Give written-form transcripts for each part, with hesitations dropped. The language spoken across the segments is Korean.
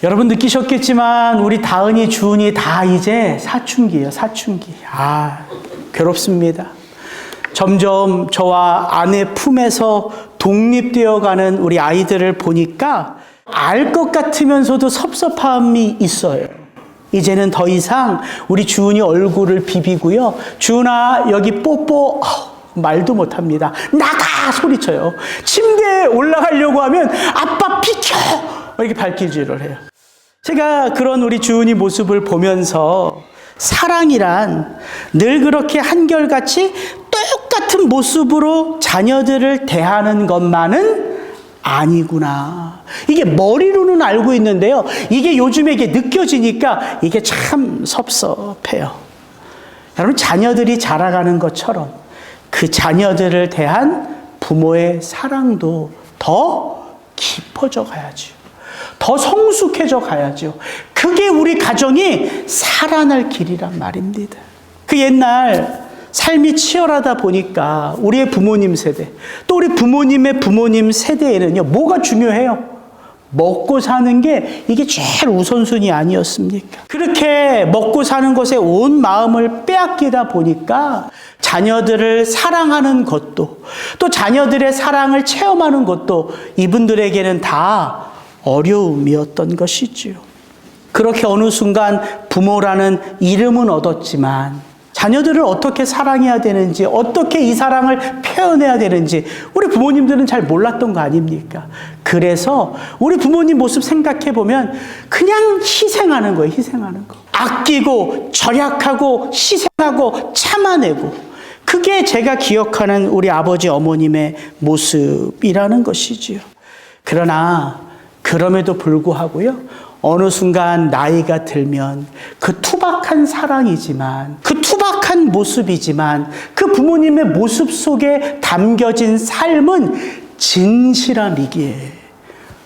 여러분 느끼셨겠지만 우리 다은이, 주은이 다 이제 사춘기예요. 사춘기. 괴롭습니다. 점점 저와 아내 품에서 독립되어가는 우리 아이들을 보니까 알 것 같으면서도 섭섭함이 있어요. 이제는 더 이상 우리 주은이 얼굴을 비비고요. 주은아 여기 뽀뽀. 말도 못합니다. 나가 소리쳐요. 침대에 올라가려고 하면 아빠 비켜 이렇게 발길질을 해요. 제가 그런 우리 주은이 모습을 보면서 사랑이란 늘 그렇게 한결같이 똑같은 모습으로 자녀들을 대하는 것만은 아니구나. 이게 머리로는 알고 있는데요. 이게 요즘에 이게 느껴지니까 이게 참 섭섭해요. 여러분, 자녀들이 자라가는 것처럼 그 자녀들을 대한 부모의 사랑도 더 깊어져 가야죠. 더 성숙해져 가야죠. 그게 우리 가정이 살아날 길이란 말입니다. 그 옛날 삶이 치열하다 보니까 우리의 부모님 세대, 또 우리 부모님의 부모님 세대에는요, 뭐가 중요해요? 먹고 사는 게 이게 제일 우선순위 아니었습니까? 그렇게 먹고 사는 것에 온 마음을 빼앗기다 보니까 자녀들을 사랑하는 것도, 또 자녀들의 사랑을 체험하는 것도 이분들에게는 다 어려움이었던 것이지요. 그렇게 어느 순간 부모라는 이름은 얻었지만 자녀들을 어떻게 사랑해야 되는지, 어떻게 이 사랑을 표현해야 되는지 우리 부모님들은 잘 몰랐던 거 아닙니까? 그래서 우리 부모님 모습 생각해 보면 그냥 희생하는 거예요. 희생하는 거. 아끼고 절약하고 희생하고 참아내고, 그게 제가 기억하는 우리 아버지 어머님의 모습이라는 것이지요. 그러나 그럼에도 불구하고요, 어느 순간 나이가 들면 그 투박한 사랑이지만, 그 투박한 모습이지만, 그 부모님의 모습 속에 담겨진 삶은 진실함이기에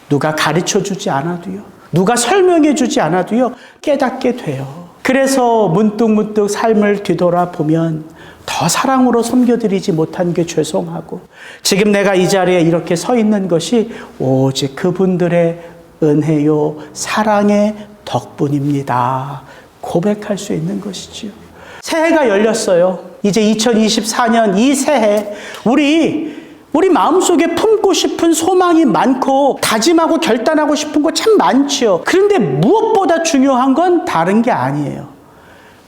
누가 가르쳐주지 않아도요, 누가 설명해주지 않아도요, 깨닫게 돼요. 그래서 문득문득 삶을 뒤돌아보면 더 사랑으로 섬겨드리지 못한 게 죄송하고, 지금 내가 이 자리에 이렇게 서 있는 것이 오직 그분들의 은혜요 사랑의 덕분입니다. 고백할 수 있는 것이지요. 새해가 열렸어요. 이제 2024년 이 새해 우리 마음속에 품고 싶은 소망이 많고 다짐하고 결단하고 싶은 거 참 많지요. 그런데 무엇보다 중요한 건 다른 게 아니에요.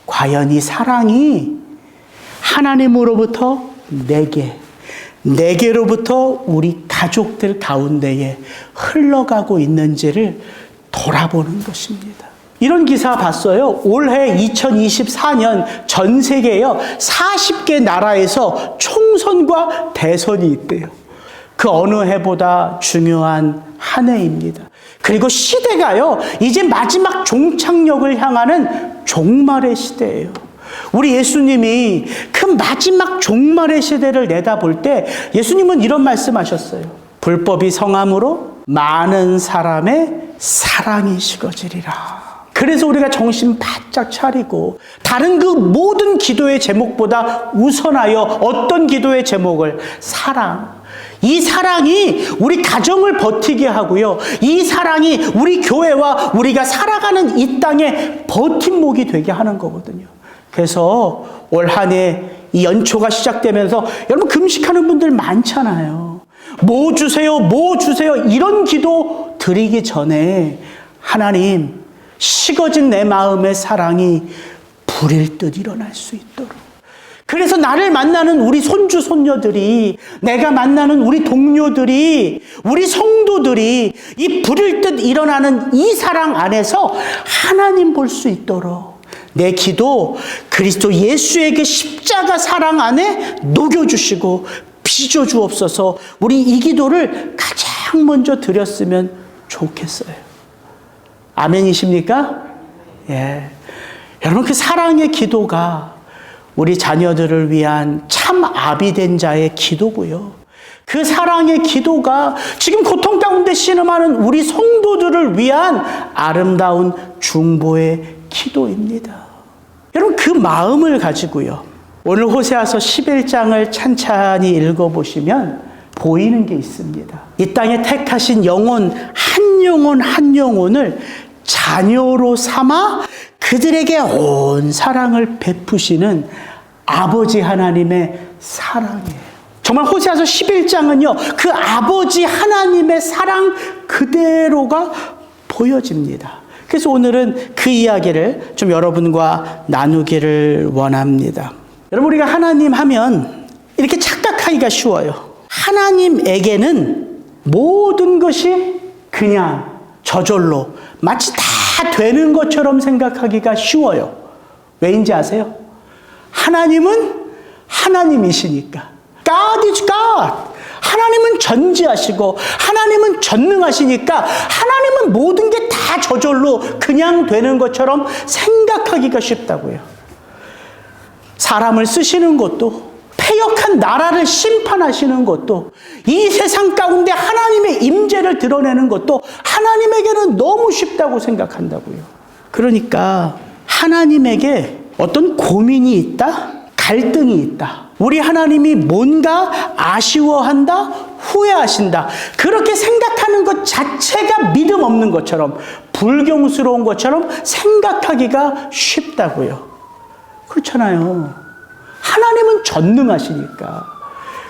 과연 이 사랑이 하나님으로부터 내게로부터 우리 가족들 가운데에 흘러가고 있는지를 돌아보는 것입니다. 이런 기사 봤어요. 올해 2024년 전 세계에요, 40개 나라에서 총선과 대선이 있대요. 그 어느 해보다 중요한 한 해입니다. 그리고 시대가요, 이제 마지막 종착역을 향하는 종말의 시대예요. 우리 예수님이 그 마지막 종말의 시대를 내다볼 때 예수님은 이런 말씀하셨어요. 불법이 성함으로 많은 사람의 사랑이 식어지리라. 그래서 우리가 정신 바짝 차리고 다른 그 모든 기도의 제목보다 우선하여 어떤 기도의 제목을? 사랑. 이 사랑이 우리 가정을 버티게 하고요, 이 사랑이 우리 교회와 우리가 살아가는 이 땅의 버팀목이 되게 하는 거거든요. 그래서 올 한 해 이 연초가 시작되면서 여러분 금식하는 분들 많잖아요. 뭐 주세요, 뭐 주세요, 이런 기도 드리기 전에 하나님, 식어진 내 마음의 사랑이 불일 듯 일어날 수 있도록, 그래서 나를 만나는 우리 손주 손녀들이, 내가 만나는 우리 동료들이, 우리 성도들이 이 불일 듯 일어나는 이 사랑 안에서 하나님 볼 수 있도록 내 기도 그리스도 예수의 그 십자가 사랑 안에 녹여주시고 빚어주옵소서. 우리 이 기도를 가장 먼저 드렸으면 좋겠어요. 아멘이십니까? 예. 여러분, 그 사랑의 기도가 우리 자녀들을 위한 참 아비된 자의 기도고요, 그 사랑의 기도가 지금 고통 가운데 신음하는 우리 성도들을 위한 아름다운 중보의 기도입니다. 여러분, 그 마음을 가지고요, 오늘 호세아서 11장을 찬찬히 읽어보시면 보이는 게 있습니다. 이 땅에 택하신 영혼 한 영혼을 자녀로 삼아 그들에게 온 사랑을 베푸시는 아버지 하나님의 사랑이에요. 정말 호세아서 11장은요, 그 아버지 하나님의 사랑 그대로가 보여집니다. 그래서 오늘은 그 이야기를 좀 여러분과 나누기를 원합니다. 여러분, 우리가 하나님 하면 이렇게 착각하기가 쉬워요. 하나님에게는 모든 것이 그냥 저절로 마치 다 되는 것처럼 생각하기가 쉬워요. 왜인지 아세요? 하나님은 하나님이시니까. God is God. 하나님은 전지하시고 하나님은 전능하시니까 하나님은 모든 게 다 저절로 그냥 되는 것처럼 생각하기가 쉽다고요. 사람을 쓰시는 것도, 패역한 나라를 심판하시는 것도, 이 세상 가운데 하나님의 임재를 드러내는 것도 하나님에게는 너무 쉽다고 생각한다고요. 그러니까 하나님에게 어떤 고민이 있다? 갈등이 있다. 우리 하나님이 뭔가 아쉬워한다, 후회하신다. 그렇게 생각하는 것 자체가 믿음 없는 것처럼, 불경스러운 것처럼 생각하기가 쉽다고요. 그렇잖아요. 하나님은 전능하시니까.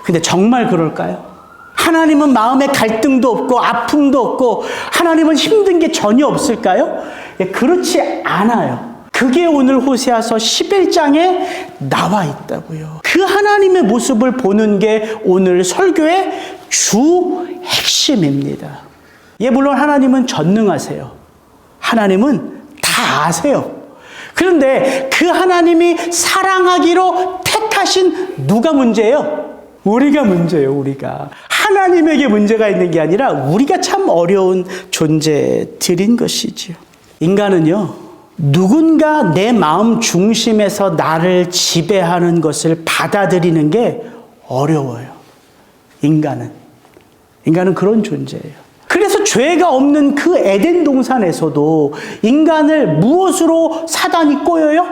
근데 정말 그럴까요? 하나님은 마음에 갈등도 없고 아픔도 없고 하나님은 힘든 게 전혀 없을까요? 그렇지 않아요. 그게 오늘 호세아서 11장에 나와 있다고요. 그 하나님의 모습을 보는 게 오늘 설교의 주 핵심입니다. 물론 하나님은 전능하세요. 하나님은 다 아세요. 그런데 그 하나님이 사랑하기로 택하신 누가 문제예요? 우리가 문제예요, 우리가. 하나님에게 문제가 있는 게 아니라 우리가 참 어려운 존재들인 것이지요. 인간은요, 누군가 내 마음 중심에서 나를 지배하는 것을 받아들이는 게 어려워요. 인간은 그런 존재예요. 그래서 죄가 없는 그 에덴 동산에서도 인간을 무엇으로 사단이 꼬여요?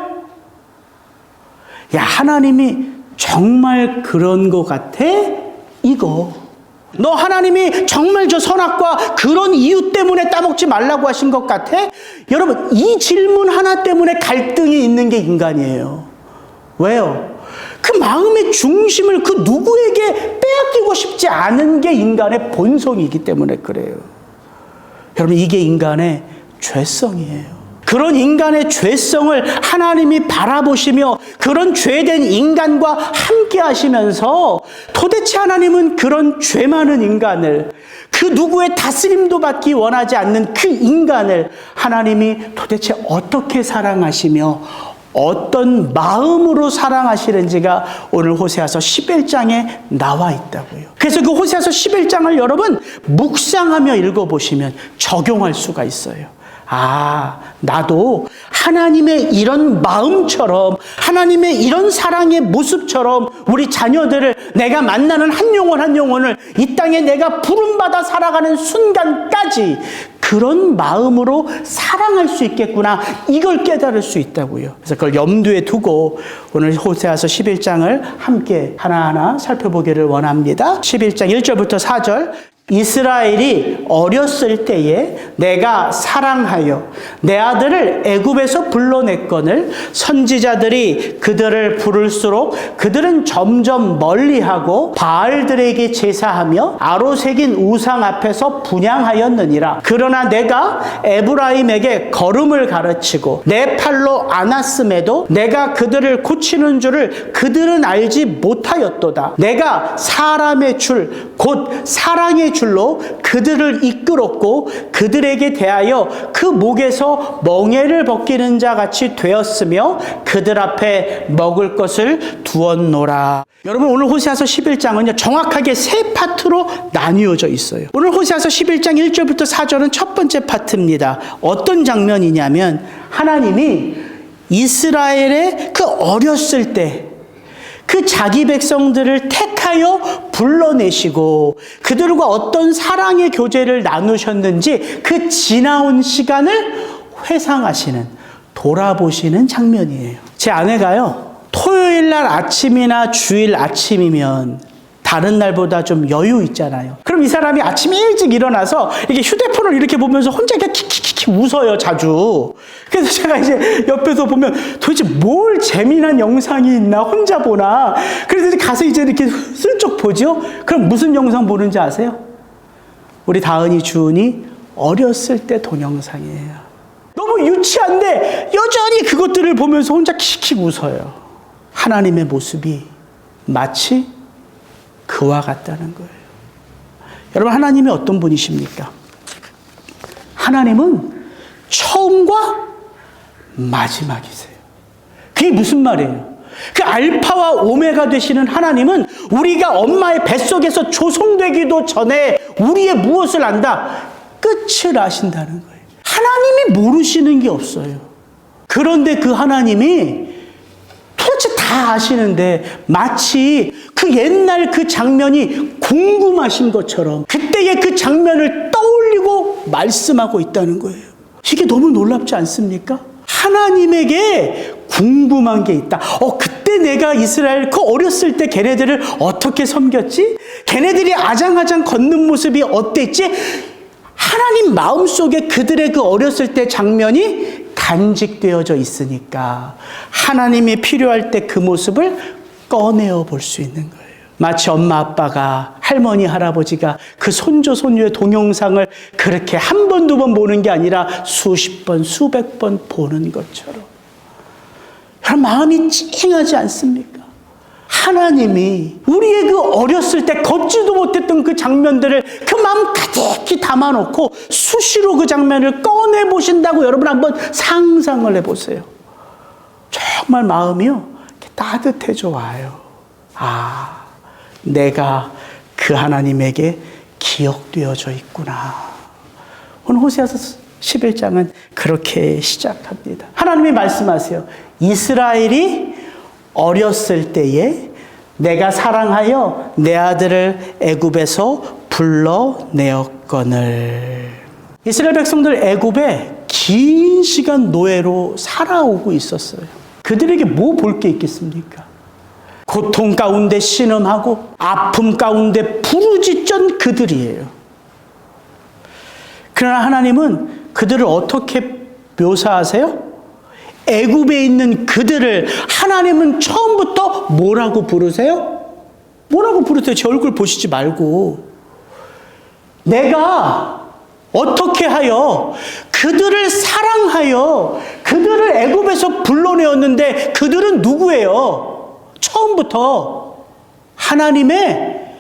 하나님이 정말 그런 것 같아? 이거. 너 하나님이 정말 저 선악과 그런 이유 때문에 따먹지 말라고 하신 것 같아? 여러분, 이 질문 하나 때문에 갈등이 있는 게 인간이에요. 왜요? 그 마음의 중심을 그 누구에게 빼앗기고 싶지 않은 게 인간의 본성이기 때문에 그래요. 여러분, 이게 인간의 죄성이에요. 그런 인간의 죄성을 하나님이 바라보시며 그런 죄된 인간과 함께 하시면서 도대체 하나님은 그런 죄 많은 인간을, 그 누구의 다스림도 받기 원하지 않는 그 인간을 하나님이 도대체 어떻게 사랑하시며 어떤 마음으로 사랑하시는지가 오늘 호세아서 11장에 나와 있다고요. 그래서 그 호세아서 11장을 여러분 묵상하며 읽어보시면 적용할 수가 있어요. 나도 하나님의 이런 마음처럼, 하나님의 이런 사랑의 모습처럼 우리 자녀들을, 내가 만나는 한 영혼 한 영혼을 이 땅에 내가 부름받아 살아가는 순간까지 그런 마음으로 사랑할 수 있겠구나, 이걸 깨달을 수 있다고요. 그래서 그걸 염두에 두고 오늘 호세아서 11장을 함께 하나하나 살펴보기를 원합니다. 11장 1절부터 4절. 이스라엘이 어렸을 때에 내가 사랑하여 내 아들을 애굽에서 불러냈거늘 선지자들이 그들을 부를수록 그들은 점점 멀리하고 바알들에게 제사하며 아로새긴 우상 앞에서 분향하였느니라. 그러나 내가 에브라임에게 걸음을 가르치고 내 팔로 안았음에도 내가 그들을 고치는 줄을 그들은 알지 못하였도다. 내가 사람의 줄 곧 사랑의 줄로 그들을 이끌었고 그들에게 대하여 그 목에서 멍에를 벗기는 자 같이 되었으며 그들 앞에 먹을 것을 두었노라. 여러분, 오늘 호세아서 11장은요 정확하게 세 파트로 나뉘어져 있어요. 오늘 호세아서 11장 1절부터 4절은 첫 번째 파트입니다. 어떤 장면이냐면 하나님이 이스라엘의 그 어렸을 때 그 자기 백성들을 택하여 불러내시고 그들과 어떤 사랑의 교제를 나누셨는지 그 지나온 시간을 회상하시는, 돌아보시는 장면이에요. 제 아내가요, 토요일 날 아침이나 주일 아침이면 다른 날보다 좀 여유 있잖아요. 그럼 이 사람이 아침 일찍 일어나서 이렇게 휴대폰을 이렇게 보면서 혼자 이렇게 킥킥킥 웃어요, 자주. 그래서 제가 이제 옆에서 보면 도대체 뭘 재미난 영상이 있나, 혼자 보나. 그래서 가서 이제 이렇게 슬쩍 보죠? 그럼 무슨 영상 보는지 아세요? 우리 다은이, 주은이 어렸을 때 동영상이에요. 너무 유치한데 여전히 그것들을 보면서 혼자 킥킥 웃어요. 하나님의 모습이 마치 그와 같다는 거예요. 여러분, 하나님이 어떤 분이십니까? 하나님은 처음과 마지막이세요. 그게 무슨 말이에요? 그 알파와 오메가 되시는 하나님은 우리가 엄마의 뱃속에서 조성되기도 전에 우리의 무엇을 안다? 끝을 아신다는 거예요. 하나님이 모르시는 게 없어요. 그런데 그 하나님이 도대체 다 아시는데 마치 그 옛날 그 장면이 궁금하신 것처럼 그때의 그 장면을 떠올리고 말씀하고 있다는 거예요. 이게 너무 놀랍지 않습니까? 하나님에게 궁금한 게 있다. 그때 내가 이스라엘 그 어렸을 때 걔네들을 어떻게 섬겼지? 걔네들이 아장아장 걷는 모습이 어땠지? 하나님 마음속에 그들의 그 어렸을 때 장면이 간직되어져 있으니까 하나님이 필요할 때 그 모습을 꺼내어 볼 수 있는 거예요. 마치 엄마 아빠가, 할머니 할아버지가 그 손조 손녀의 동영상을 그렇게 한 번, 두 번 보는 게 아니라 수십 번, 수백 번 보는 것처럼. 여러분, 마음이 찡하지 않습니까? 하나님이 우리의 그 어렸을 때 걷지도 못했던 그 장면들을 그 마음 가득히 담아놓고 수시로 그 장면을 꺼내보신다고 여러분 한번 상상을 해보세요. 정말 마음이요, 따뜻해져 와요. 내가 그 하나님에게 기억되어져 있구나. 오늘 호세아서 11장은 그렇게 시작합니다. 하나님이 말씀하세요. 이스라엘이 어렸을 때에 내가 사랑하여 내 아들을 애굽에서 불러내었거늘. 이스라엘 백성들 애굽에 긴 시간 노예로 살아오고 있었어요. 그들에게 뭐 볼 게 있겠습니까? 고통 가운데 신음하고 아픔 가운데 부르짖던 그들이에요. 그러나 하나님은 그들을 어떻게 묘사하세요? 애굽에 있는 그들을 하나님은 처음부터 뭐라고 부르세요? 뭐라고 부르세요? 제 얼굴 보시지 말고. 내가 어떻게 하여 그들을 사랑하여 그들을 애굽에서 불러내었는데 그들은 누구예요? 처음부터 하나님의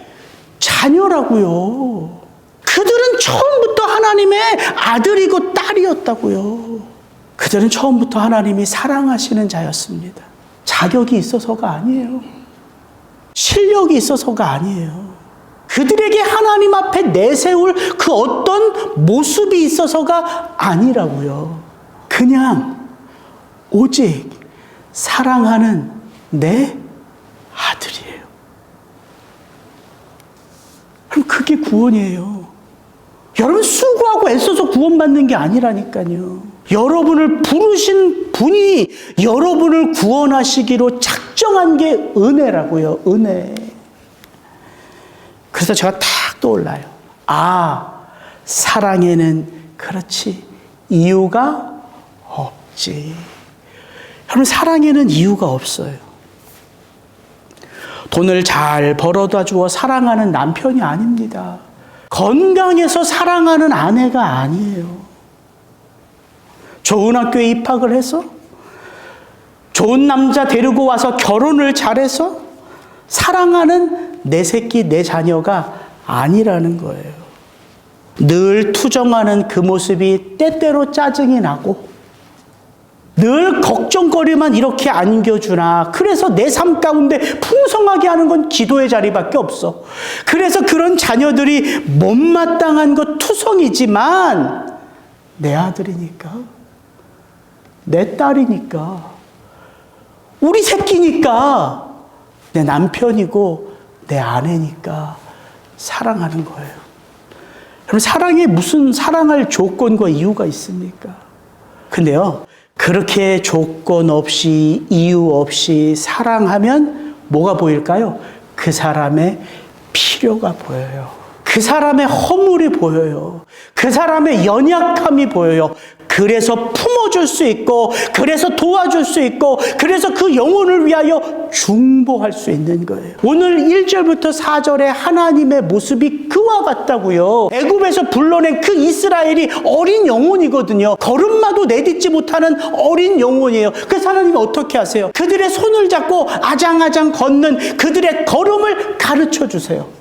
자녀라고요. 그들은 처음부터 하나님의 아들이고 딸이었다고요. 그들은 처음부터 하나님이 사랑하시는 자였습니다. 자격이 있어서가 아니에요. 실력이 있어서가 아니에요. 그들에게 하나님 앞에 내세울 그 어떤 모습이 있어서가 아니라고요. 그냥 오직 사랑하는 내 아들이에요. 그럼 그게 구원이에요. 여러분, 수고하고 애써서 구원받는 게 아니라니까요. 여러분을 부르신 분이 여러분을 구원하시기로 작정한 게 은혜라고요. 은혜. 그래서 제가 탁 떠올라요. 사랑에는 그렇지 이유가 없지. 여러분, 사랑에는 이유가 없어요. 돈을 잘 벌어다 주어 사랑하는 남편이 아닙니다. 건강해서 사랑하는 아내가 아니에요. 좋은 학교에 입학을 해서 좋은 남자 데리고 와서 결혼을 잘해서 사랑하는 내 새끼, 내 자녀가 아니라는 거예요. 늘 투정하는 그 모습이 때때로 짜증이 나고 늘 걱정거리만 이렇게 안겨주나. 그래서 내 삶 가운데 풍성하게 하는 건 기도의 자리밖에 없어. 그래서 그런 자녀들이 못마땅한 것 투성이지만 내 아들이니까, 내 딸이니까, 우리 새끼니까, 내 남편이고 내 아내니까 사랑하는 거예요. 그럼 사랑에 무슨 사랑할 조건과 이유가 있습니까? 근데요, 그렇게 조건 없이 이유 없이 사랑하면 뭐가 보일까요? 그 사람의 필요가 보여요. 그 사람의 허물이 보여요. 그 사람의 연약함이 보여요. 그래서 품어줄 수 있고, 그래서 도와줄 수 있고, 그래서 그 영혼을 위하여 중보할 수 있는 거예요. 오늘 1절부터 4절에 하나님의 모습이 그와 같다고요. 애굽에서 불러낸 그 이스라엘이 어린 영혼이거든요. 걸음마도 내딛지 못하는 어린 영혼이에요. 그래서 하나님이 어떻게 하세요? 그들의 손을 잡고 아장아장 걷는 그들의 걸음을 가르쳐 주세요.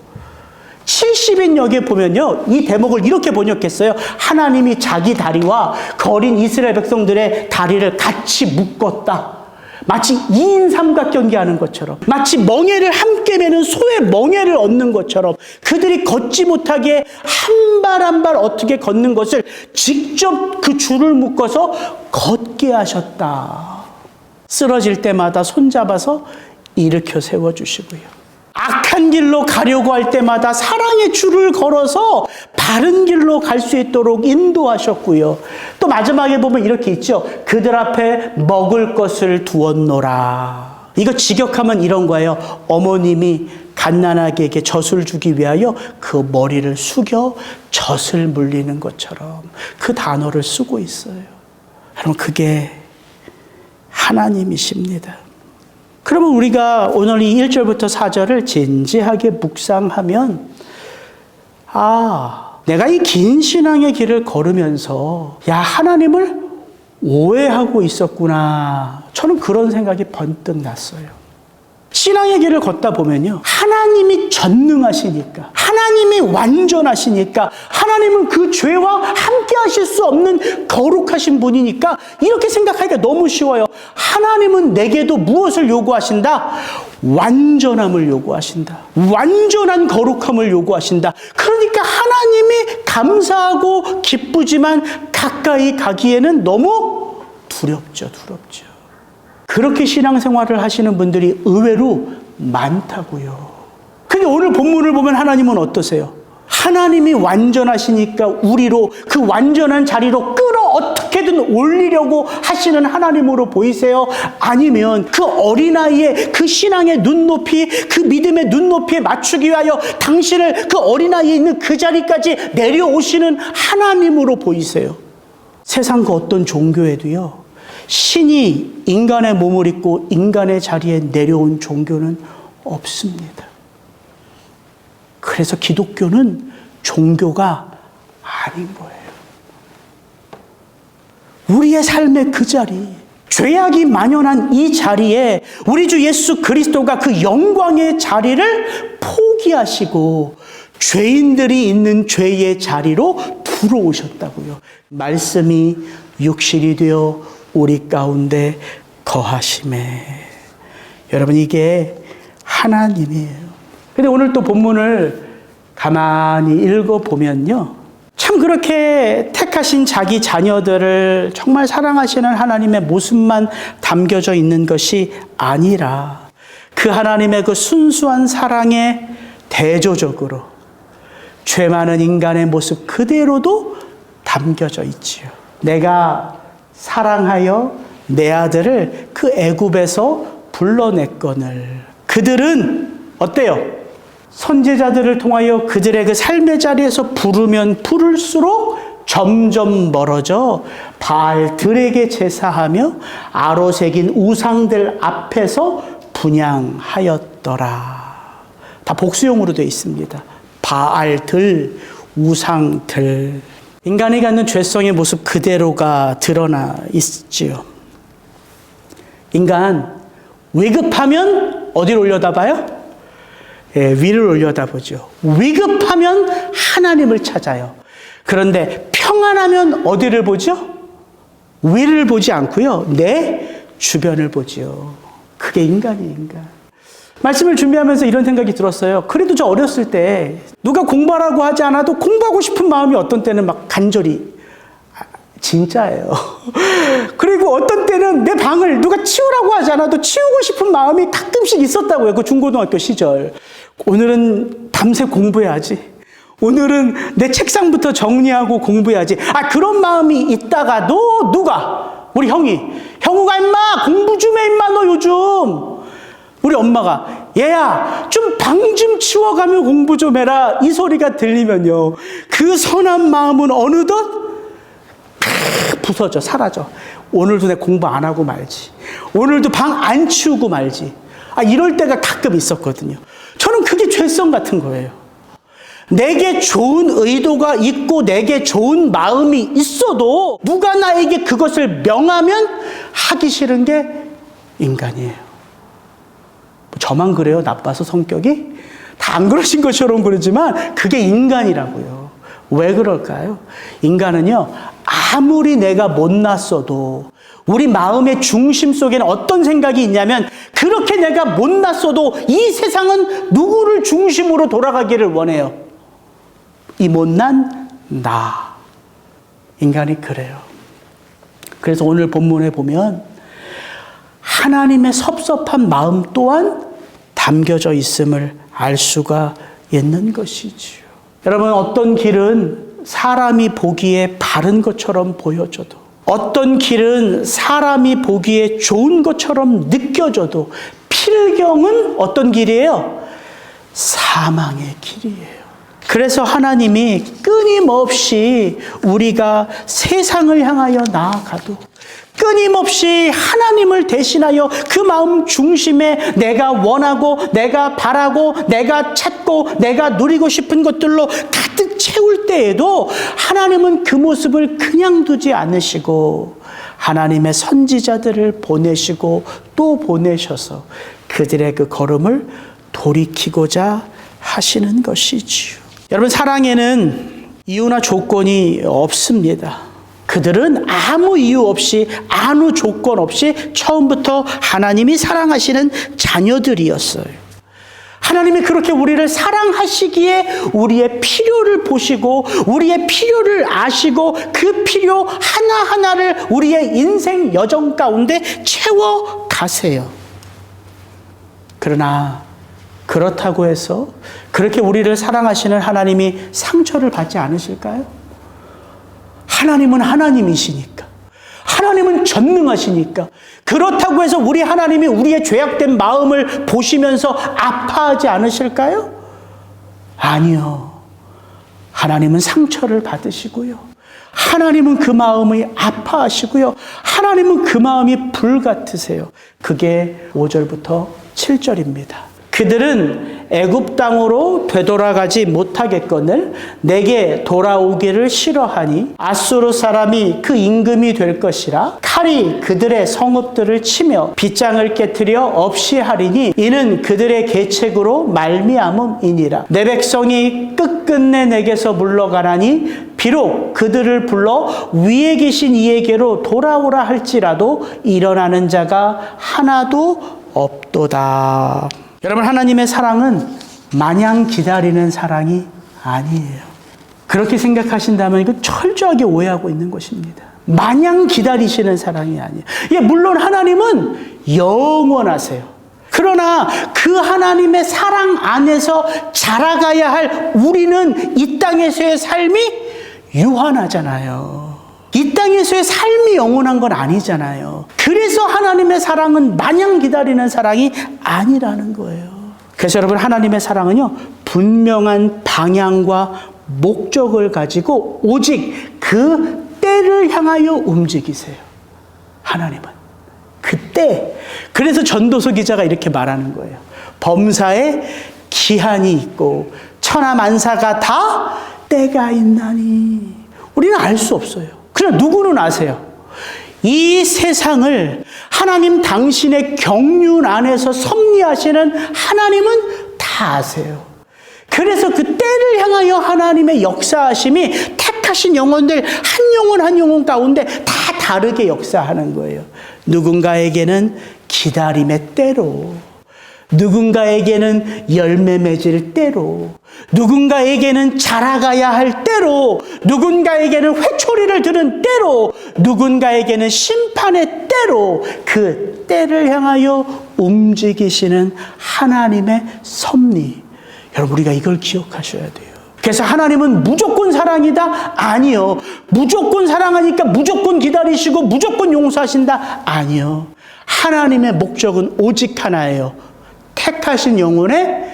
70인역에 보면요, 이 대목을 이렇게 번역했어요. 하나님이 자기 다리와 그 어린 이스라엘 백성들의 다리를 같이 묶었다. 마치 2인 삼각경기하는 것처럼, 마치 멍에를 함께 매는 소의 멍에를 얻는 것처럼 그들이 걷지 못하게 한 발 한 발 어떻게 걷는 것을 직접 그 줄을 묶어서 걷게 하셨다. 쓰러질 때마다 손잡아서 일으켜 세워주시고요. 악한 길로 가려고 할 때마다 사랑의 줄을 걸어서 바른 길로 갈 수 있도록 인도하셨고요. 또 마지막에 보면 이렇게 있죠. 그들 앞에 먹을 것을 두었노라. 이거 직역하면 이런 거예요. 어머님이 갓난아기에게 젖을 주기 위하여 그 머리를 숙여 젖을 물리는 것처럼 그 단어를 쓰고 있어요. 여러분, 그게 하나님이십니다. 그러면 우리가 오늘 이 1절부터 4절을 진지하게 묵상하면, 내가 이 긴 신앙의 길을 걸으면서 하나님을 오해하고 있었구나. 저는 그런 생각이 번뜩 났어요. 신앙의 길을 걷다 보면요, 하나님이 전능하시니까, 하나님이 완전하시니까, 하나님은 그 죄와 함께 하실 수 없는 거룩하신 분이니까 이렇게 생각하기가 너무 쉬워요. 하나님은 내게도 무엇을 요구하신다? 완전함을 요구하신다. 완전한 거룩함을 요구하신다. 그러니까 하나님이 감사하고 기쁘지만 가까이 가기에는 너무 두렵죠. 그렇게 신앙생활을 하시는 분들이 의외로 많다고요. 근데 오늘 본문을 보면 하나님은 어떠세요? 하나님이 완전하시니까 우리로 그 완전한 자리로 끌어 어떻게든 올리려고 하시는 하나님으로 보이세요? 아니면 그 어린아이의 그 신앙의 눈높이, 그 믿음의 눈높이에 맞추기 위하여 당신을 그 어린아이에 있는 그 자리까지 내려오시는 하나님으로 보이세요? 세상 그 어떤 종교에도요, 신이 인간의 몸을 입고 인간의 자리에 내려온 종교는 없습니다. 그래서 기독교는 종교가 아닌 거예요. 우리의 삶의 그 자리, 죄악이 만연한 이 자리에 우리 주 예수 그리스도가 그 영광의 자리를 포기하시고 죄인들이 있는 죄의 자리로 들어오셨다고요. 말씀이 육신이 되어 우리 가운데 거하심에. 여러분, 이게 하나님이에요. 근데 오늘 또 본문을 가만히 읽어보면요, 참 그렇게 택하신 자기 자녀들을 정말 사랑하시는 하나님의 모습만 담겨져 있는 것이 아니라 그 하나님의 그 순수한 사랑에 대조적으로 죄 많은 인간의 모습 그대로도 담겨져 있지요. 내가 사랑하여 내 아들을 그 애굽에서 불러냈거늘. 그들은 어때요? 선지자들을 통하여 그들의 그 삶의 자리에서 부르면 부를수록 점점 멀어져 바알들에게 제사하며 아로새긴 우상들 앞에서 분향하였더라. 다 복수용으로 되어 있습니다. 바알들, 우상들. 인간이 갖는 죄성의 모습 그대로가 드러나 있지요. 인간, 위급하면 어디를 올려다봐요? 위를 올려다보죠. 위급하면 하나님을 찾아요. 그런데 평안하면 어디를 보죠? 위를 보지 않고요, 내 주변을 보죠. 그게 인간이에요, 인간. 말씀을 준비하면서 이런 생각이 들었어요. 그래도 저 어렸을 때 누가 공부하라고 하지 않아도 공부하고 싶은 마음이 어떤 때는 막 간절히, 진짜예요. 그리고 어떤 때는 내 방을 누가 치우라고 하지 않아도 치우고 싶은 마음이 가끔씩 있었다고요. 그 중고등학교 시절. 오늘은 밤새 공부해야지. 오늘은 내 책상부터 정리하고 공부해야지. 그런 마음이 있다가도 누가? 우리 형우가 임마 공부 좀 해 임마 너 요즘. 우리 엄마가 얘야, 좀 방 좀 치워가며 공부 좀 해라. 이 소리가 들리면요, 그 선한 마음은 어느덧 부서져, 사라져. 오늘도 내 공부 안 하고 말지. 오늘도 방 안 치우고 말지. 이럴 때가 가끔 있었거든요. 저는 그게 죄성 같은 거예요. 내게 좋은 의도가 있고 내게 좋은 마음이 있어도 누가 나에게 그것을 명하면 하기 싫은 게 인간이에요. 저만 그래요? 나빠서 성격이? 다 안 그러신 것처럼 그러지만 그게 인간이라고요. 왜 그럴까요? 인간은요, 아무리 내가 못났어도 우리 마음의 중심 속에는 어떤 생각이 있냐면, 그렇게 내가 못났어도 이 세상은 누구를 중심으로 돌아가기를 원해요? 이 못난 나. 인간이 그래요. 그래서 오늘 본문에 보면 하나님의 섭섭한 마음 또한 담겨져 있음을 알 수가 있는 것이지요. 여러분, 어떤 길은 사람이 보기에 바른 것처럼 보여져도, 어떤 길은 사람이 보기에 좋은 것처럼 느껴져도 필경은 어떤 길이에요? 사망의 길이에요. 그래서 하나님이 끊임없이 우리가 세상을 향하여 나아가도 끊임없이 하나님을 대신하여 그 마음 중심에 내가 원하고 내가 바라고 내가 찾고 내가 누리고 싶은 것들로 가득 채울 때에도 하나님은 그 모습을 그냥 두지 않으시고 하나님의 선지자들을 보내시고 또 보내셔서 그들의 그 걸음을 돌이키고자 하시는 것이지요. 여러분, 사랑에는 이유나 조건이 없습니다. 그들은 아무 이유 없이, 아무 조건 없이 처음부터 하나님이 사랑하시는 자녀들이었어요. 하나님이 그렇게 우리를 사랑하시기에 우리의 필요를 보시고 우리의 필요를 아시고 그 필요 하나하나를 우리의 인생 여정 가운데 채워가세요. 그러나 그렇다고 해서 그렇게 우리를 사랑하시는 하나님이 상처를 받지 않으실까요? 하나님은 하나님이시니까. 하나님은 전능하시니까. 그렇다고 해서 우리 하나님이 우리의 죄악된 마음을 보시면서 아파하지 않으실까요? 아니요. 하나님은 상처를 받으시고요. 하나님은 그 마음이 아파하시고요. 하나님은 그 마음이 불같으세요. 그게 5절부터 7절입니다. 그들은 애굽 땅으로 되돌아가지 못하겠거늘 내게 돌아오기를 싫어하니 아수르 사람이 그 임금이 될 것이라. 칼이 그들의 성읍들을 치며 빗장을 깨트려 없이 하리니 이는 그들의 계책으로 말미암음이니라. 내 백성이 끝끝내 내게서 물러가나니 비록 그들을 불러 위에 계신 이에게로 돌아오라 할지라도 일어나는 자가 하나도 없도다. 여러분, 하나님의 사랑은 마냥 기다리는 사랑이 아니에요. 그렇게 생각하신다면 이거 철저하게 오해하고 있는 것입니다. 마냥 기다리시는 사랑이 아니에요. 예, 물론 하나님은 영원하세요. 그러나 그 하나님의 사랑 안에서 자라가야 할 우리는 이 땅에서의 삶이 유한하잖아요. 이 땅에서의 삶이 영원한 건 아니잖아요. 그래서 하나님의 사랑은 마냥 기다리는 사랑이 아니라는 거예요. 그래서 여러분, 하나님의 사랑은요, 분명한 방향과 목적을 가지고 오직 그 때를 향하여 움직이세요. 하나님은 그 때. 그래서 전도서 기자가 이렇게 말하는 거예요. 범사에 기한이 있고 천하 만사가 다 때가 있나니. 우리는 알 수 없어요. 그러나 누구는 아세요. 이 세상을 하나님 당신의 경륜 안에서 섭리하시는 하나님은 다 아세요. 그래서 그 때를 향하여 하나님의 역사하심이 택하신 영혼들 한 영혼 한 영혼 가운데 다 다르게 역사하는 거예요. 누군가에게는 기다림의 때로, 누군가에게는 열매 맺을 때로, 누군가에게는 자라가야 할 때로, 누군가에게는 회초리를 드는 때로, 누군가에게는 심판의 때로, 그 때를 향하여 움직이시는 하나님의 섭리. 여러분, 우리가 이걸 기억하셔야 돼요. 그래서 하나님은 무조건 사랑이다? 아니요. 무조건 사랑하니까 무조건 기다리시고 무조건 용서하신다? 아니요. 하나님의 목적은 오직 하나예요. 택하신 영혼의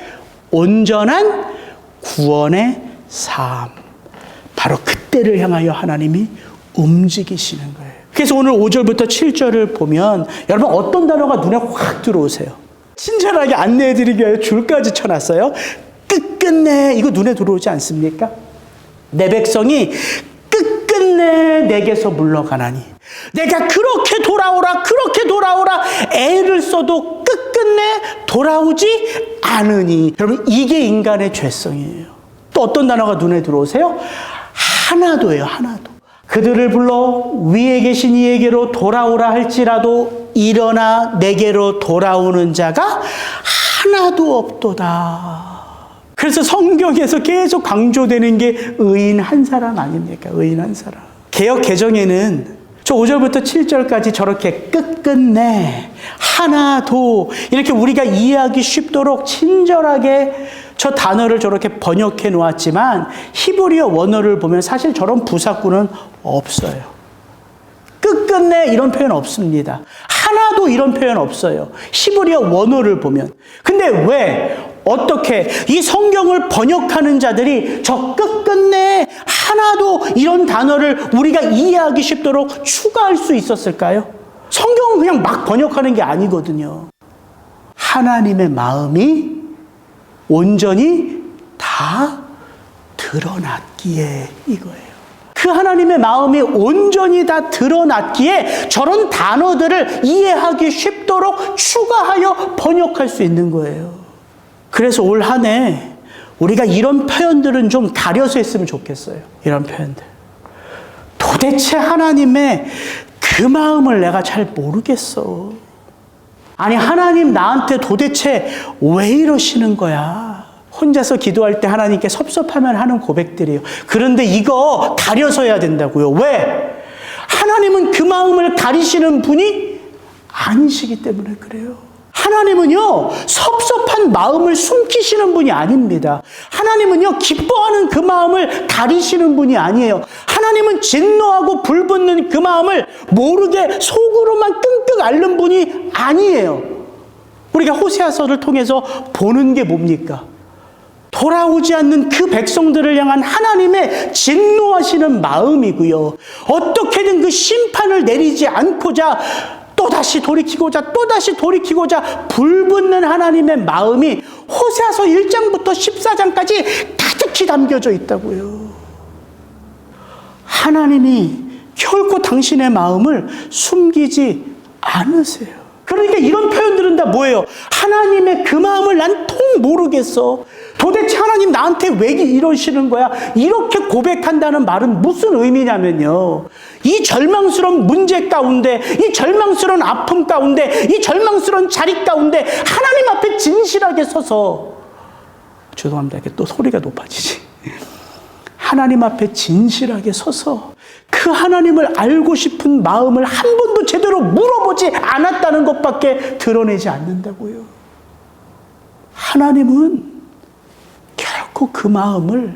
온전한 구원의 삶. 바로 그때를 향하여 하나님이 움직이시는 거예요. 그래서 오늘 5절부터 7절을 보면 여러분 어떤 단어가 눈에 확 들어오세요? 친절하게 안내해드리기 위해 줄까지 쳐놨어요. 끝끝내 이거 눈에 들어오지 않습니까? 내 백성이 끝끝내 내게서 물러가나니 내가 그렇게 돌아오라 애를 써도 끝끝내 돌아오지 않으니. 여러분 이게 인간의 죄성이에요. 또 어떤 단어가 눈에 들어오세요? 하나도예요. 하나도. 그들을 불러 위에 계신 이에게로 돌아오라 할지라도 일어나 내게로 돌아오는 자가 하나도 없도다. 그래서 성경에서 계속 강조되는 게 의인 한 사람 아닙니까? 의인 한 사람. 개역 개정에는 저 5절부터 7절까지 저렇게 끝끝내 하나도 이렇게 우리가 이해하기 쉽도록 친절하게 저 단어를 저렇게 번역해 놓았지만 히브리어 원어를 보면 사실 저런 부사구는 없어요. 끝끝내 이런 표현 없습니다. 하나도 이런 표현 없어요. 히브리어 원어를 보면. 근데 왜 어떻게 이 성경을 번역하는 자들이 저 끝끝내 하나도 이런 단어를 우리가 이해하기 쉽도록 추가할 수 있었을까요? 성경은 그냥 막 번역하는 게 아니거든요. 하나님의 마음이 온전히 다 드러났기에 이거예요. 그 하나님의 마음이 온전히 다 드러났기에 저런 단어들을 이해하기 쉽도록 추가하여 번역할 수 있는 거예요. 그래서 올 한 해 우리가 이런 표현들은 좀 가려서 했으면 좋겠어요. 이런 표현들. 도대체 하나님의 그 마음을 내가 잘 모르겠어. 아니 하나님 나한테 도대체 왜 이러시는 거야? 혼자서 기도할 때 하나님께 섭섭하면 하는 고백들이에요. 그런데 이거 가려서 해야 된다고요. 왜? 하나님은 그 마음을 가리시는 분이 아니시기 때문에 그래요. 하나님은요, 섭섭한 마음을 숨기시는 분이 아닙니다. 하나님은요, 기뻐하는 그 마음을 가리시는 분이 아니에요. 하나님은 진노하고 불붙는 그 마음을 모르게 속으로만 끙끙 앓는 분이 아니에요. 우리가 호세아서를 통해서 보는 게 뭡니까? 돌아오지 않는 그 백성들을 향한 하나님의 진노하시는 마음이고요. 어떻게든 그 심판을 내리지 않고자 또다시 돌이키고자 불붙는 하나님의 마음이 호세아서 1장부터 14장까지 가득히 담겨져 있다고요. 하나님이 결코 당신의 마음을 숨기지 않으세요. 그러니까 이런 표현들은 다 뭐예요? 하나님의 그 마음을 난 통 모르겠어. 도대체 하나님 나한테 왜 이러시는 거야? 이렇게 고백한다는 말은 무슨 의미냐면요. 이 절망스러운 문제 가운데, 이 절망스러운 아픔 가운데, 이 절망스러운 자리 가운데 하나님 앞에 진실하게 서서, 죄송합니다. 이게 또 소리가 높아지지. 하나님 앞에 진실하게 서서 그 하나님을 알고 싶은 마음을 한 번도 제대로 물어보지 않았다는 것밖에 드러내지 않는다고요. 하나님은 결코 그 마음을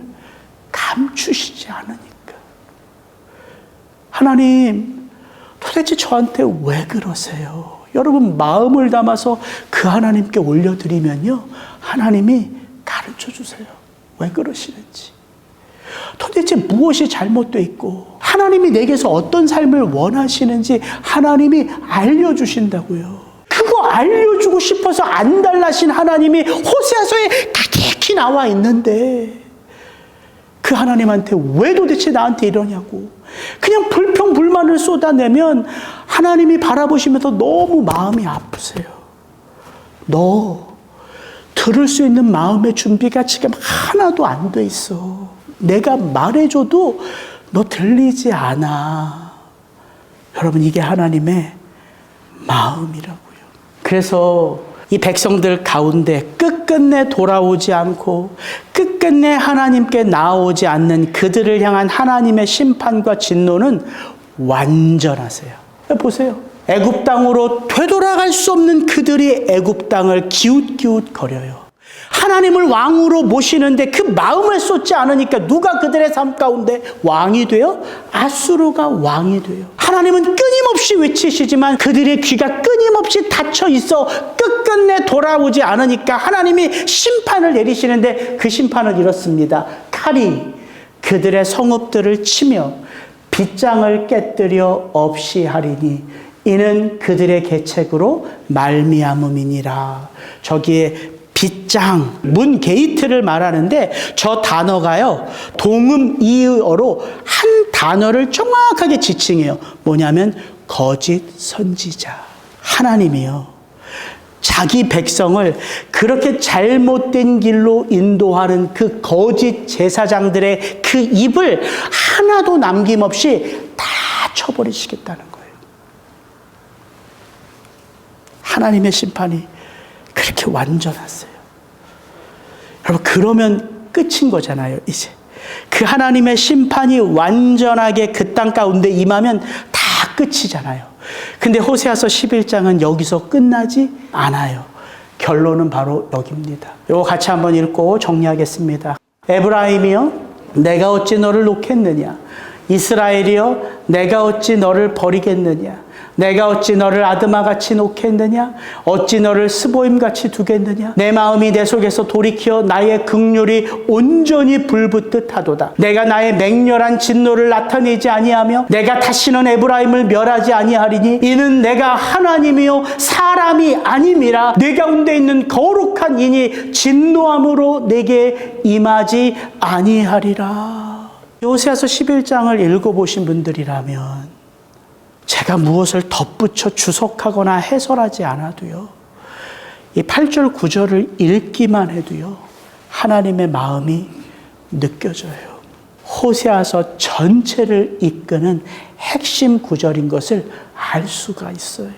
감추시지 않으니까. 하나님, 도대체 저한테 왜 그러세요? 여러분 마음을 담아서 그 하나님께 올려드리면요, 하나님이 가르쳐 주세요. 왜 그러시는지. 도대체 무엇이 잘못되어 있고 하나님이 내게서 어떤 삶을 원하시는지 하나님이 알려주신다고요. 그거 알려주고 싶어서 안달나신 하나님이 호세아서에 가득히 나와 있는데 그 하나님한테 왜 도대체 나한테 이러냐고 그냥 불평불만을 쏟아내면 하나님이 바라보시면서 너무 마음이 아프세요. 너 들을 수 있는 마음의 준비가 지금 하나도 안 돼 있어. 내가 말해줘도 너 들리지 않아. 여러분 이게 하나님의 마음이라고요. 그래서 이 백성들 가운데 끝끝내 돌아오지 않고 끝끝내 하나님께 나아오지 않는 그들을 향한 하나님의 심판과 진노는 완전하세요. 보세요. 애굽 땅으로 되돌아갈 수 없는 그들이 애굽 땅을 기웃기웃거려요. 하나님을 왕으로 모시는데 그 마음을 쏟지 않으니까 누가 그들의 삶 가운데 왕이 돼요? 아수르가 왕이 돼요. 하나님은 끊임없이 외치시지만 그들의 귀가 끊임없이 닫혀 있어 끝끝내 돌아오지 않으니까 하나님이 심판을 내리시는데 그 심판은 이렇습니다. 칼이 그들의 성읍들을 치며 빗장을 깨뜨려 없이 하리니 이는 그들의 계책으로 말미암음이니라. 저기에 빗장, 문 게이트를 말하는데 저 단어가요, 동음 이의어로 한 단어를 정확하게 지칭해요. 뭐냐면 거짓 선지자. 하나님이요, 자기 백성을 그렇게 잘못된 길로 인도하는 그 거짓 제사장들의 그 입을 하나도 남김없이 다 쳐버리시겠다는 거예요. 하나님의 심판이 그렇게 완전하세요. 여러분, 그러면 끝인 거잖아요, 이제. 그 하나님의 심판이 완전하게 그 땅 가운데 임하면 다 끝이잖아요. 근데 호세아서 11장은 여기서 끝나지 않아요. 결론은 바로 여기입니다. 이거 같이 한번 읽고 정리하겠습니다. 에브라임이여, 내가 어찌 너를 놓겠느냐? 이스라엘이여, 내가 어찌 너를 버리겠느냐? 내가 어찌 너를 아드마같이 놓겠느냐? 어찌 너를 스보임같이 두겠느냐? 내 마음이 내 속에서 돌이켜 나의 긍휼이 온전히 불붙듯 하도다. 내가 나의 맹렬한 진노를 나타내지 아니하며 내가 다시는 에브라임을 멸하지 아니하리니 이는 내가 하나님이요 사람이 아님이라. 내 가운데 있는 거룩한 이니 진노함으로 내게 임하지 아니하리라. 호세아서 11장을 읽어보신 분들이라면 제가 무엇을 덧붙여 주석하거나 해설하지 않아도요, 이 8절 9절을 읽기만 해도요, 하나님의 마음이 느껴져요. 호세아서 전체를 이끄는 핵심 구절인 것을 알 수가 있어요.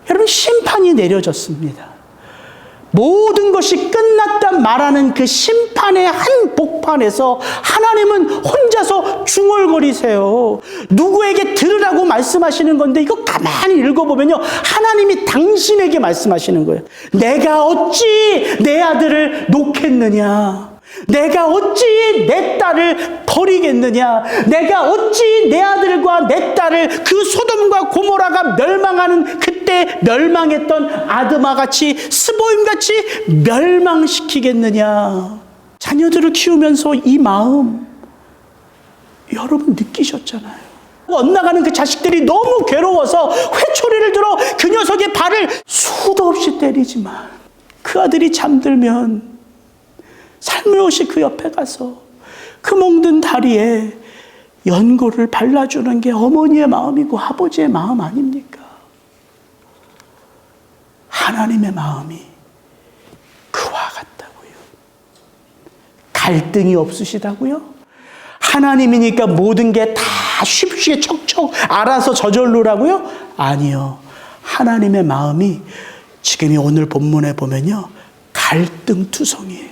여러분, 심판이 내려졌습니다. 모든 것이 끝났다 말하는 그 심판의 한 복판에서 하나님은 혼자서 중얼거리세요. 누구에게 들으라고 말씀하시는 건데 이거 가만히 읽어보면요, 하나님이 당신에게 말씀하시는 거예요. 내가 어찌 내 아들을 놓겠느냐? 내가 어찌 내 딸을 버리겠느냐? 내가 어찌 내 아들과 내 딸을 그 소돔과 고모라가 멸망하는 그때 멸망했던 아드마같이 스보임같이 멸망시키겠느냐? 자녀들을 키우면서 이 마음 여러분 느끼셨잖아요. 엇나가는 그 자식들이 너무 괴로워서 회초리를 들어 그 녀석의 발을 수도 없이 때리지만 그 아들이 잠들면 살며시 그 옆에 가서 그 멍든 다리에 연고를 발라주는 게 어머니의 마음이고 아버지의 마음 아닙니까? 하나님의 마음이 그와 같다고요. 갈등이 없으시다고요? 하나님이니까 모든 게 다 쉽게 척척 알아서 저절로라고요? 아니요. 하나님의 마음이 지금 이 오늘 본문에 보면요, 갈등투성이에요.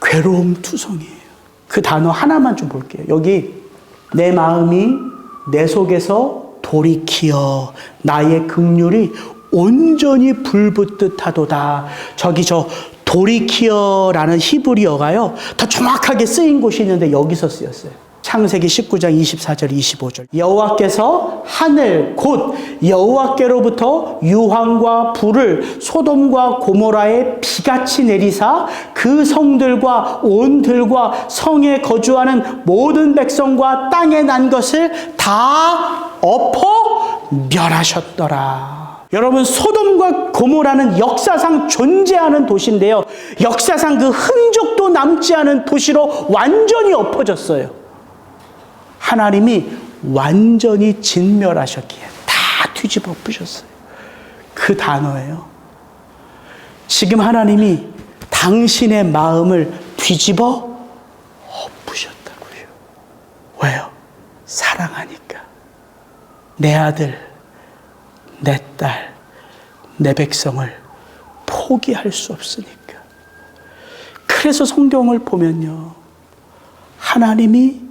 괴로움투성이에요. 그 단어 하나만 좀 볼게요. 여기 내 마음이 내 속에서 돌이키어 나의 긍휼이 온전히 불붙듯 하도다. 저기 저 돌이키어라는 히브리어가요, 더 정확하게 쓰인 곳이 있는데 여기서 쓰였어요. 창세기 19장 24절 25절. 여호와께서 하늘 곧 여호와께로부터 유황과 불을 소돔과 고모라에 비같이 내리사 그 성들과 온 들과 성에 거주하는 모든 백성과 땅에 난 것을 다 엎어 멸하셨더라. 여러분, 소돔과 고모라는 역사상 존재하는 도시인데요, 역사상 그 흔적도 남지 않은 도시로 완전히 엎어졌어요. 하나님이 완전히 진멸하셨기에 다 뒤집어 엎으셨어요. 그 단어예요. 지금 하나님이 당신의 마음을 뒤집어 엎으셨다고요. 왜요? 사랑하니까. 내 아들, 내 딸, 내 백성을 포기할 수 없으니까. 그래서 성경을 보면요, 하나님이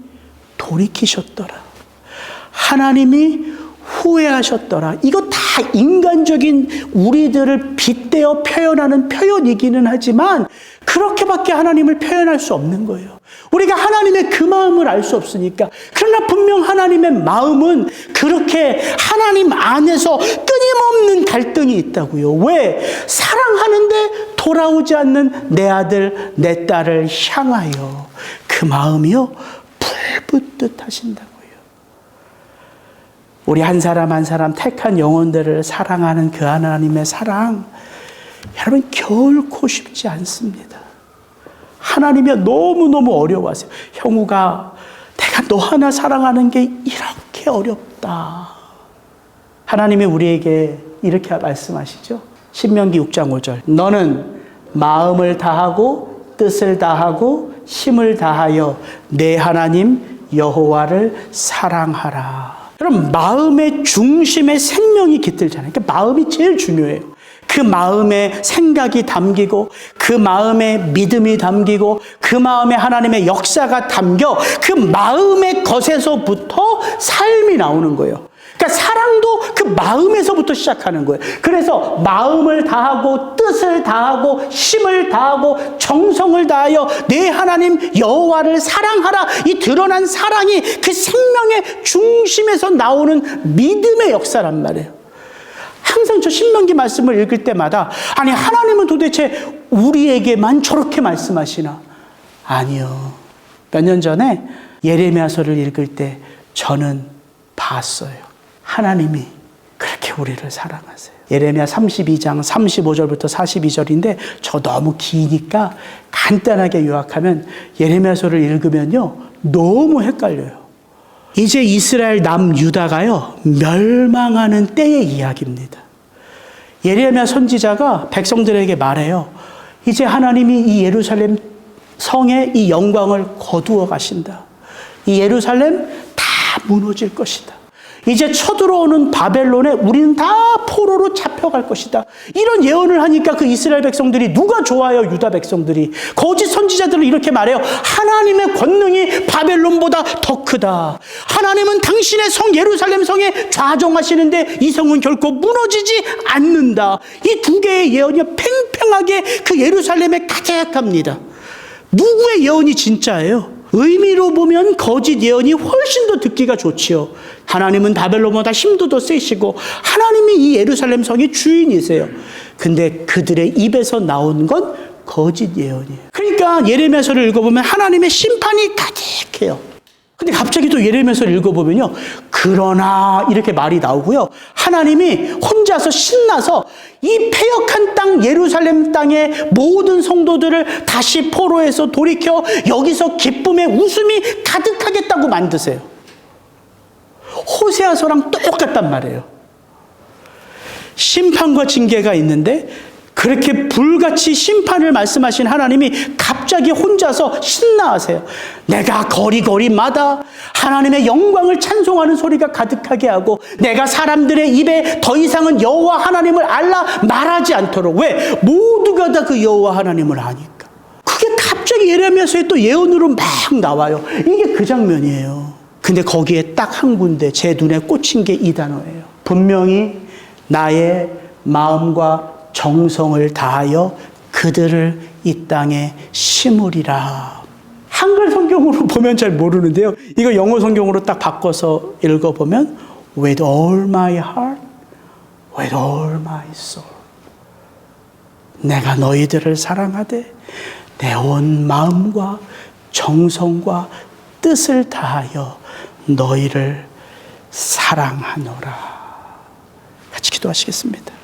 돌이키셨더라, 하나님이 후회하셨더라, 이거 다 인간적인 우리들을 빗대어 표현하는 표현이기는 하지만 그렇게밖에 하나님을 표현할 수 없는 거예요. 우리가 하나님의 그 마음을 알 수 없으니까. 그러나 분명 하나님의 마음은 그렇게 하나님 안에서 끊임없는 갈등이 있다고요. 왜? 사랑하는데 돌아오지 않는 내 아들, 내 딸을 향하여 그 마음이요 불붙듯 하신다고요. 우리 한 사람 한 사람 택한 영혼들을 사랑하는 그 하나님의 사랑, 여러분 결코 쉽지 않습니다. 하나님이 너무너무 어려워하세요. 형우가 내가 너 하나 사랑하는 게 이렇게 어렵다. 하나님이 우리에게 이렇게 말씀하시죠. 신명기 6장 5절. 너는 마음을 다하고 뜻을 다하고 힘을 다하여 내 하나님 여호와를 사랑하라. 그럼 마음의 중심에 생명이 깃들잖아요. 그러니까 마음이 제일 중요해요. 그 마음에 생각이 담기고 그 마음에 믿음이 담기고 그 마음에 하나님의 역사가 담겨 그 마음의 것에서부터 삶이 나오는 거예요. 그러니까 사랑도 그 마음에서부터 시작하는 거예요. 그래서 마음을 다하고 뜻을 다하고 힘을 다하고 정성을 다하여 내 하나님 여호와를 사랑하라. 이 드러난 사랑이 그 생명의 중심에서 나오는 믿음의 역사란 말이에요. 항상 저 신명기 말씀을 읽을 때마다 아니 하나님은 도대체 우리에게만 저렇게 말씀하시나? 아니요. 몇 년 전에 예레미야서를 읽을 때 저는 봤어요. 하나님이 그렇게 우리를 사랑하세요. 예레미야 32장 35절부터 42절인데 저 너무 기니까 간단하게 요약하면 예레미야서를 읽으면요 너무 헷갈려요. 이제 이스라엘 남유다가요 멸망하는 때의 이야기입니다. 예레미야 선지자가 백성들에게 말해요. 이제 하나님이 이 예루살렘 성의 이 영광을 거두어 가신다. 이 예루살렘 다 무너질 것이다. 이제 쳐들어오는 바벨론에 우리는 다 포로로 잡혀갈 것이다. 이런 예언을 하니까 그 이스라엘 백성들이 누가 좋아요? 유다 백성들이. 거짓 선지자들은 이렇게 말해요. 하나님의 권능이 바벨론보다 더 크다. 하나님은 당신의 성 예루살렘 성에 좌정하시는데 이 성은 결코 무너지지 않는다. 이 두 개의 예언이 팽팽하게 그 예루살렘에 가득합니다. 누구의 예언이 진짜예요? 의미로 보면 거짓 예언이 훨씬 더 듣기가 좋지요. 하나님은 바벨론보다 힘도 더 세시고 하나님이 이 예루살렘 성의 주인이세요. 근데 그들의 입에서 나온 건 거짓 예언이에요. 그러니까 예레미야서를 읽어보면 하나님의 심판이 가득해요. 근데 갑자기 또 예레미야서를 읽어보면요. 그러나 이렇게 말이 나오고요. 하나님이 혼자서 신나서 이 패역한 땅 예루살렘 땅의 모든 성도들을 다시 포로에서 돌이켜 여기서 기쁨의 웃음이 가득하겠다고 만드세요. 호세아서랑 똑같단 말이에요. 심판과 징계가 있는데 그렇게 불같이 심판을 말씀하신 하나님이 갑자기 혼자서 신나하세요. 내가 거리거리마다 하나님의 영광을 찬송하는 소리가 가득하게 하고 내가 사람들의 입에 더 이상은 여호와 하나님을 알라 말하지 않도록. 왜? 모두가 다 그 여호와 하나님을 아니까. 그게 갑자기 예레미야서에 또 예언으로 막 나와요. 이게 그 장면이에요. 근데 거기에 딱 한 군데 제 눈에 꽂힌 게 이 단어예요. 분명히 나의 마음과 정성을 다하여 그들을 이 땅에 심으리라. 한글 성경으로 보면 잘 모르는데요. 이거 영어 성경으로 딱 바꿔서 읽어보면 With all my heart, with all my soul. 내가 너희들을 사랑하되 내 온 마음과 정성과 뜻을 다하여 너희를 사랑하노라. 같이 기도하시겠습니다.